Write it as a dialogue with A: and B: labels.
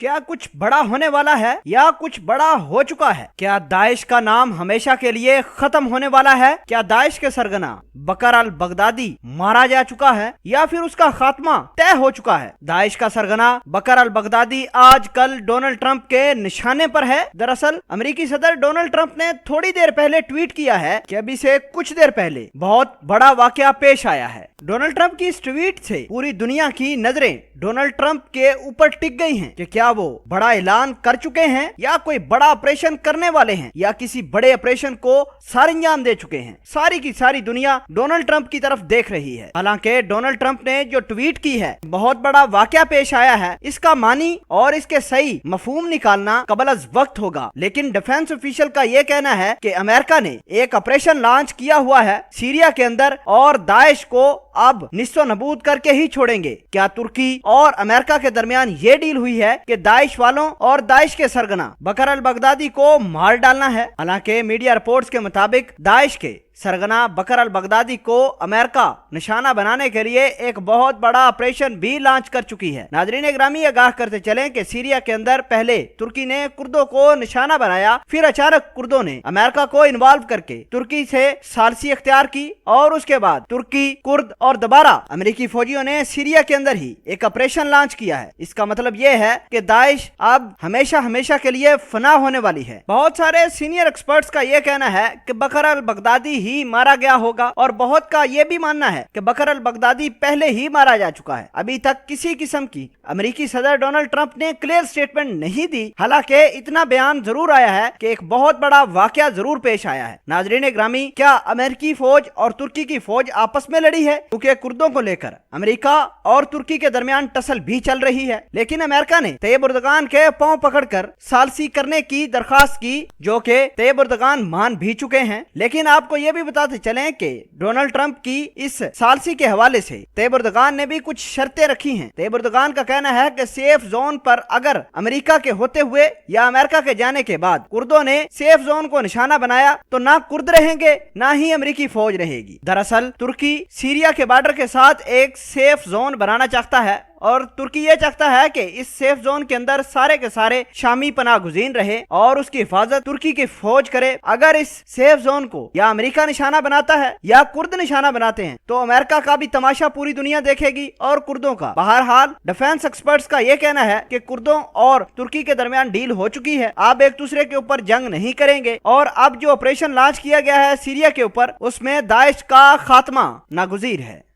A: क्या कुछ बड़ा होने वाला है या कुछ बड़ा हो चुका है? क्या दाइश का नाम हमेशा के लिए खत्म होने वाला है? क्या दाइश के सरगना बकर अल बगदादी मारा जा चुका है या फिर उसका खात्मा तय हो चुका है? दाइश का सरगना बकर अल बगदादी आजकल डोनाल्ड ट्रंप के निशाने पर है। दरअसल अमेरिकी सदर डोनाल्ड ट्रंप ने थोड़ी देर पहले ट्वीट किया है कि अभी से कुछ देर पहले बहुत बड़ा वाकया पेश आया है। डोनाल्ड ट्रंप की इस ट्वीट से पूरी दुनिया की नजरें डोनाल्ड ट्रंप के ऊपर टिक गई हैं कि क्या वो बड़ा ऐलान कर चुके हैं या कोई बड़ा ऑपरेशन करने वाले हैं या किसी बड़े ऑपरेशन को सर अंजाम दे चुके हैं। सारी की सारी दुनिया डोनाल्ड ट्रंप की तरफ देख रही है। हालांकि डोनाल्ड ट्रंप ने जो ट्वीट की है बहुत बड़ा वाकया पेश आया है, इसका मानी और इसके सही मफहूम निकालना कबल अज वक्त होगा। लेकिन डिफेंस ऑफिशियल का ये कहना है कि अमेरिका ने एक ऑपरेशन लॉन्च किया हुआ है सीरिया के अंदर और दाइश को अब निस्सो नबूद करके ही छोड़ेंगे। क्या तुर्की और अमेरिका के दरमियान ये डील हुई है कि दाइश वालों और दाइश के सरगना बकर अल बगदादी को मार डालना है? हालांकि मीडिया रिपोर्ट्स के मुताबिक दाइश के सरगना बकर अल बगदादी को अमेरिका निशाना बनाने के लिए एक बहुत बड़ा ऑपरेशन भी लॉन्च कर चुकी है। नाजरीन ग्रामी आगाह करते चलें कि सीरिया के अंदर पहले तुर्की ने कुर्दों को निशाना बनाया, फिर अचानक कुर्दों ने अमेरिका को इन्वॉल्व करके तुर्की से सालसी अख्तियार की और उसके बाद तुर्की, कुर्द और दोबारा अमेरिकी फौजियों ने सीरिया के अंदर ही एक ऑपरेशन लॉन्च किया है। इसका मतलब ये है कि दाइश अब हमेशा हमेशा के लिए फना होने वाली है। बहुत सारे सीनियर एक्सपर्ट्स का ये कहना है कि बकर अल बगदादी ही मारा गया होगा और बहुत का यह भी मानना है कि बकर अल बगदादी पहले ही मारा जा चुका है। अभी तक किसी किस्म की अमेरिकी सदर डोनाल्ड ट्रंप ने क्लियर स्टेटमेंट नहीं दी। हालांकि इतना बयान जरूर आया है कि एक बहुत बड़ा वाकया जरूर पेश आया है। नाजरीन ग्रामी, क्या अमेरिकी फौज और तुर्की की फौज आपस में लड़ी है? क्योंकि कुर्दों को लेकर अमेरिका और तुर्की के दरमियान टसल भी चल रही है, लेकिन अमेरिका ने तैयब एर्दोगान के पांव पकड़कर सालसी करने की दरखास्त की, जो कि तैयब एर्दोगान मान भी चुके हैं। लेकिन आपको यह भी बताते चलें कि डोनाल्ड ट्रंप की इस सालसी के हवाले से तैयब एर्दोगान ने भी कुछ शर्तें रखी हैं। तैयब एर्दोगान का कहना है कि सेफ जोन पर अगर अमेरिका के होते हुए या अमेरिका के जाने के बाद कुर्दों ने सेफ जोन को निशाना बनाया तो ना कुर्द रहेंगे ना ही अमेरिकी फौज रहेगी। दरअसल तुर्की सीरिया के बॉर्डर के साथ एक सेफ जोन बनाना चाहता है और तुर्की ये चाहता है कि इस सेफ जोन के अंदर सारे के सारे शामी पनाह गुज़ीन रहे और उसकी हिफाजत तुर्की की फौज करे। अगर इस सेफ जोन को या अमेरिका निशाना बनाता है या कुर्द निशाना बनाते हैं तो अमेरिका का भी तमाशा पूरी दुनिया देखेगी और कुर्दों का। बहरहाल डिफेंस एक्सपर्ट्स का ये कहना है कि कुर्दों और तुर्की के दरमियान डील हो चुकी है, अब एक दूसरे के ऊपर जंग नहीं करेंगे और अब जो ऑपरेशन लॉन्च किया गया है सीरिया के ऊपर उसमें दाइश का खात्मा नागुज़ीर है।